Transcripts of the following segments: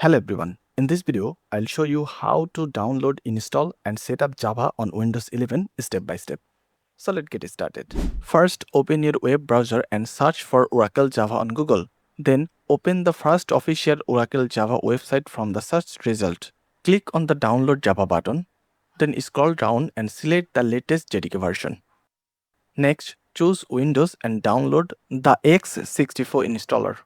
Hello everyone. In this video, I'll show you how to download, install and set up Java on Windows 11 step by step. So let's get started. First, open your web browser and search for Oracle Java on Google. Then, open the first official Oracle Java website from the search result. Click on the Download Java button. Then scroll down and select the latest JDK version. Next, choose Windows and download the x64 installer.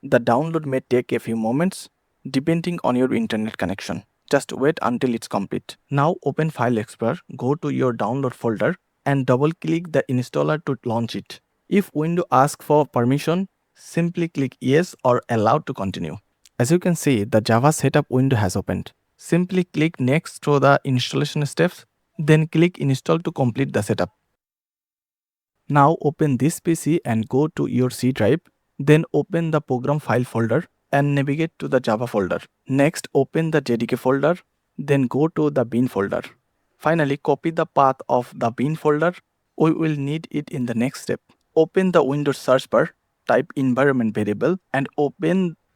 The download may take a few moments depending on your internet connection. Just wait until it's complete. Now open File Explorer, go to your download folder and double click the installer to launch it. If window asks for permission, simply click yes or allow to continue. As you can see, the Java setup window has opened. Simply click next to the installation steps, then click install to complete the setup. Now open this PC and go to your C drive, then open the program file folder and navigate to the Java folder. Next open the JDK folder, then go to the bin folder. Finally copy the path of the bin folder. We will need it in the next step. Open the Windows search bar, type environment variable and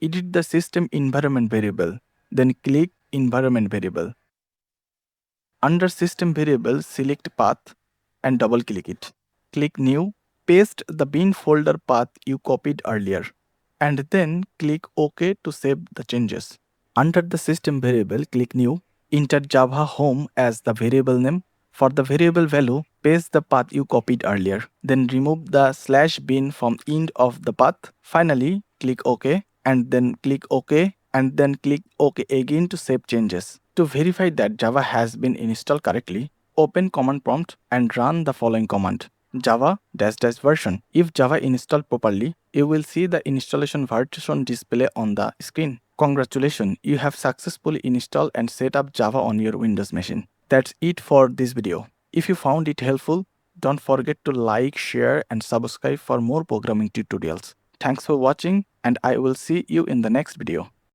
edit the system environment variable. Then click environment variable. Under system variable, select path and double click it. Click new, paste the bin folder path you copied earlier, and then click OK to save the changes. Under the system variable, click new, enter Java home as the variable name. For the variable value, paste the path you copied earlier. Then remove the /bin from end of the path. Finally, click OK and then click OK and then click OK again to save changes. To verify that Java has been installed correctly, open command prompt and run the following command: Java -- version. If Java installed properly, you will see the installation version display on the screen. Congratulations, you have successfully installed and set up Java on your Windows machine. That's it for this video. If you found it helpful, don't forget to like, share and subscribe for more programming tutorials. Thanks for watching and I will see you in the next video.